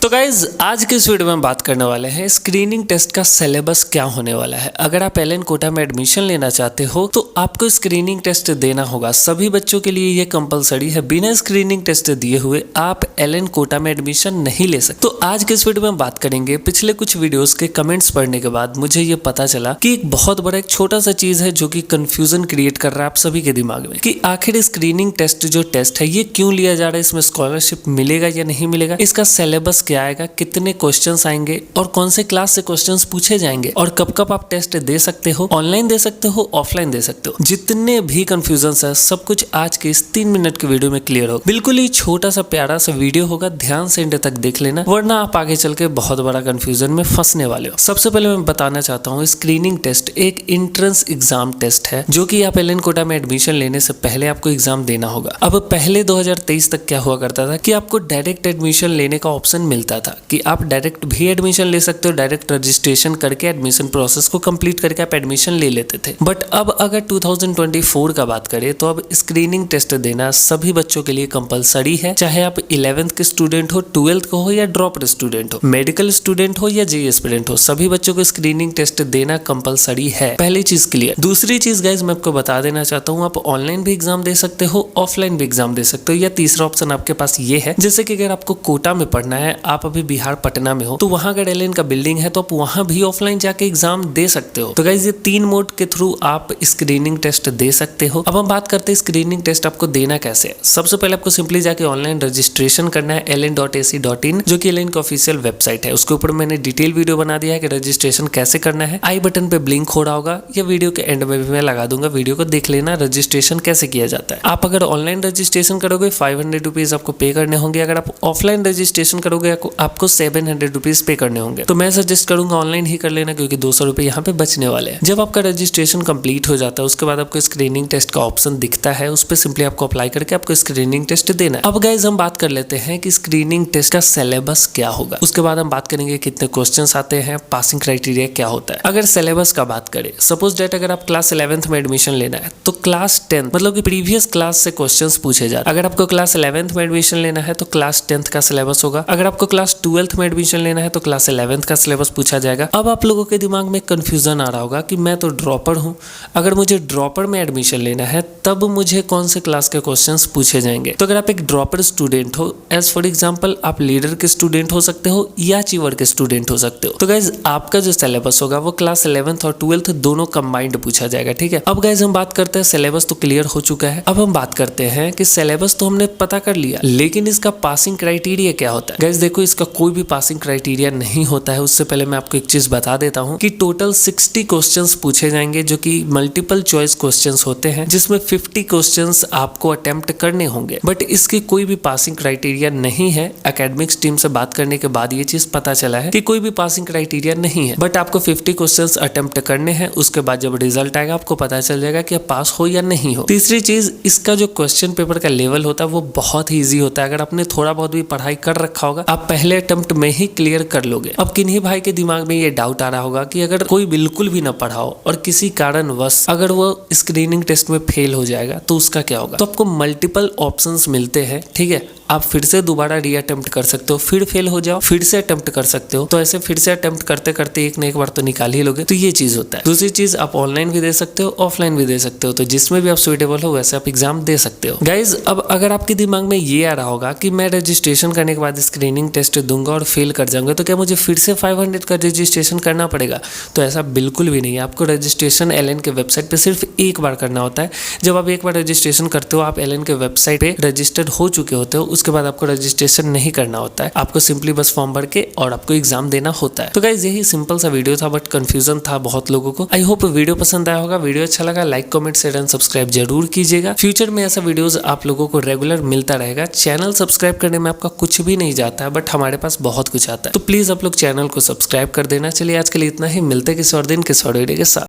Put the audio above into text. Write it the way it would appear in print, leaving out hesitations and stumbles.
तो गाइज आज के इस वीडियो में हम बात करने वाले हैं स्क्रीनिंग टेस्ट का सिलेबस क्या होने वाला है। अगर आप एलएन कोटा में एडमिशन लेना चाहते हो तो आपको स्क्रीनिंग टेस्ट देना होगा। सभी बच्चों के लिए ये कंपलसरी है। बिना स्क्रीनिंग टेस्ट दिए हुए आप एलएन कोटा में एडमिशन नहीं ले सकते। तो आज के इस वीडियो में हम बात करेंगे। पिछले कुछ वीडियोस के कमेंट्स पढ़ने के बाद मुझे ये पता चला कि एक बहुत बड़ा एक छोटा सा चीज है जो कि कंफ्यूजन क्रिएट कर रहा है आप सभी के दिमाग में कि आखिर स्क्रीनिंग टेस्ट जो टेस्ट है ये क्यों लिया जा रहा है, इसमें स्कॉलरशिप मिलेगा या नहीं मिलेगा, इसका सिलेबस क्या आएगा, कितने क्वेश्चंस आएंगे और कौन से क्लास से क्वेश्चंस पूछे जाएंगे और कब कब आप टेस्ट दे सकते हो, ऑनलाइन दे सकते हो, ऑफलाइन दे सकते हो। जितने भी कंफ्यूजन है सब कुछ आज के इस 3 मिनट के वीडियो में क्लियर होगा। बिल्कुल ही छोटा सा प्यारा सा वीडियो होगा, ध्यान से एंड तक देख लेना वरना आप आगे चल के बहुत बड़ा कंफ्यूजन में फंसने वाले हो। सबसे पहले मैं बताना चाहता हूँ स्क्रीनिंग टेस्ट एक एंट्रेंस एग्जाम टेस्ट है जो कि आप एलएन कोटा में एडमिशन लेने से पहले आपको एग्जाम देना होगा। अब पहले 2023 तक क्या हुआ करता था कि आपको डायरेक्ट एडमिशन लेने का ऑप्शन मिलता था कि आप डायरेक्ट भी एडमिशन ले सकते हो, डायरेक्ट रजिस्ट्रेशन करके एडमिशन प्रोसेस को कंप्लीट करके आप एडमिशन ले लेते थे। बट अब अगर 2024 का बात करें तो अब स्क्रीनिंग टेस्ट देना सभी बच्चों के लिए कंपलसरी है, चाहे आप 11th के स्टूडेंट हो, 12th को हो या ड्रॉप्ड स्टूडेंट हो, मेडिकल स्टूडेंट हो या जे स्टूडेंट हो, सभी बच्चों को स्क्रीनिंग टेस्ट देना कंपलसरी है। पहली चीज क्लियर। दूसरी चीज गाइज मैं आपको बता देना चाहता हूँ, आप ऑनलाइन भी एग्जाम दे सकते हो, ऑफलाइन भी एग्जाम दे सकते हो, या तीसरा ऑप्शन आपके पास ये है जैसे कि अगर आपको कोटा में पढ़ना है, आप अभी बिहार पटना में हो तो वहां अगर एलएन का बिल्डिंग है तो आप वहां भी ऑफलाइन जाके एग्जाम दे सकते हो। तो गाइज ये 3 मोड के थ्रू आप स्क्रीनिंग टेस्ट दे सकते हो। अब हम बात करते हैं स्क्रीनिंग टेस्ट आपको देना कैसे है। सबसे पहले आपको सिंपली जाके ऑनलाइन रजिस्ट्रेशन करना है ln.ac.in जो कि एलएन की ऑफिशियल वेबसाइट है। उसके ऊपर मैंने डिटेल वीडियो बना दिया है कि रजिस्ट्रेशन कैसे करना है। आई बटन पे ब्लिंक हो रहा होगा या वीडियो के एंड में भी मैं लगा दूंगा, वीडियो को देख लेना रजिस्ट्रेशन कैसे किया जाता है। आप अगर ऑनलाइन रजिस्ट्रेशन करोगे 500 रुपीज आपको पे करने होंगे। अगर आप ऑफलाइन रजिस्ट्रेशन करोगे आपको 700 रुपीज पे करने होंगे। तो मैं सजेस्ट करूंगा ऑनलाइन ही कर लेना क्योंकि 200 रुपए यहाँ पे बचने वाले हैं। जब आपका रजिस्ट्रेशन कंप्लीट हो जाता है उसके बाद आपको स्क्रीनिंग टेस्ट का ऑप्शन दिखता है, उस पर सिंपली आपको अप्लाई करके आपको स्क्रीनिंग टेस्ट देना है। अब गाइज हम बात कर लेते हैं कि स्क्रीनिंग टेस्ट का सिलेबस क्या होगा। उसके बाद हम बात करेंगे कितने क्वेश्चंस आते हैं, पासिंग क्राइटेरिया क्या होता है। अगर सिलेबस का बात करें, सपोज डेट अगर आप क्लास 11th में एडमिशन लेना है तो क्लास 10 मतलब कि प्रीवियस क्लास से क्वेश्चंस पूछे जाते हैं। अगर आपको क्लास 11th में एडमिशन लेना है तो क्लास 10th का सिलेबस होगा। अगर आपको क्लास 12th में एडमिशन लेना है तो क्लास 11th का सिलेबस पूछा जाएगा। अब आप लोगों के दिमाग में कंफ्यूजन आ रहा होगा कि मैं तो ड्रॉपर हूं, अगर मुझे ड्रॉपर में एडमिशन लेना है तब मुझे कौन से क्लास के क्वेश्चंस पूछे जाएंगे। तो अगर आप एक ड्रॉपर स्टूडेंट हो, एज फॉर एग्जांपल आप लीडर के स्टूडेंट हो सकते हो या अचीवर के स्टूडेंट हो सकते हो। तो गाइज आपका जो सिलेबस होगा वो क्लास 11th और 12th दोनों कंबाइंड पूछा जाएगा, ठीक है। अब गाइज हम बात करते हैं, सिलेबस तो क्लियर हो चुका है। अब हम बात करते हैं कि सिलेबस तो हमने पता कर लिया लेकिन इसका पासिंग क्राइटेरिया क्या होता है। गाइज देखो, इसका कोई भी पासिंग क्राइटेरिया नहीं होता है। उससे पहले मैं आपको एक चीज बता देता हूं कि टोटल 60 क्वेश्चंस पूछे जाएंगे जो कि मल्टीपल चॉइस क्वेश्चंस होते हैं, जिसमें 50 क्वेश्चंस आपको अटेम्प्ट करने होंगे। बट इसकी कोई भी पासिंग क्राइटेरिया नहीं है। एकेडमिक्स टीम से बात करने के बाद ये चीज पता चला है कि कोई भी पासिंग क्राइटेरिया नहीं है। बट आपको 50 क्वेश्चंस अटेम्प्ट करने हैं, उसके बाद जब रिजल्ट आएगा आपको पता चल जाएगा कि आप पास हो या नहीं हो। तीसरी चीज, इसका जो क्वेश्चन पेपर का लेवल होता है वो बहुत ही ईजी होता है। अगर आपने थोड़ा बहुत भी पढ़ाई कर रखा होगा आप पहले अटेम्प्ट में ही क्लियर कर लोगे। अब किन्हीं भाई के दिमाग में ये डाउट आ रहा होगा कि अगर कोई बिल्कुल भी ना पढ़ा हो और किसी कारणवश अगर वो स्क्रीनिंग टेस्ट में फेल हो जाएगा तो उसका क्या होगा। तो आपको मल्टीपल ऑप्शंस मिलते हैं, ठीक है। आप फिर से दोबारा री अटेम्प्ट कर सकते हो, फिर फेल हो जाओ फिर से अटेम्प्ट कर सकते हो। तो ऐसे फिर से अटेम्प्ट करते करते एक न एक बार तो निकाल ही लोगे। तो ये चीज होता है। दूसरी चीज, आप ऑनलाइन भी दे सकते हो, ऑफलाइन भी दे सकते हो। तो जिसमें भी आप सुइटेबल हो वैसे आप एग्जाम दे सकते हो। गाइज अब अगर आपके दिमाग में ये आ रहा होगा कि मैं रजिस्ट्रेशन करने के बाद स्क्रीनिंग टेस्ट दूंगा और फेल कर जाऊंगा तो क्या मुझे फिर से 500 का रजिस्ट्रेशन करना पड़ेगा। तो ऐसा बिल्कुल भी नहीं है। आपको रजिस्ट्रेशन एलएन के वेबसाइट पे सिर्फ एक बार करना होता है। जब आप एक बार रजिस्ट्रेशन करते हो आप एलएन के वेबसाइट पे रजिस्टर्ड हो चुके होते हो, उसके बाद आपको रजिस्ट्रेशन नहीं करना होता है। आपको सिंपली बस फॉर्म भर के और आपको एग्जाम देना होता है। तो गाइज यही सिंपल सा वीडियो था बट कंफ्यूजन था बहुत लोगों को। आई होप वीडियो पसंद आया होगा। वीडियो अच्छा लगा like comment share and subscribe जरूर कीजिएगा। फ्यूचर में ऐसा वीडियोस आप लोगों को रेगुलर मिलता रहेगा। चैनल सब्सक्राइब करने में आपका कुछ भी नहीं जाता है बट हमारे पास बहुत कुछ आता है। तो प्लीज आप लोग चैनल को सब्सक्राइब कर देना। चलिए आज के लिए इतना ही, मिलते किसी और दिन किसी और वीडियो के साथ।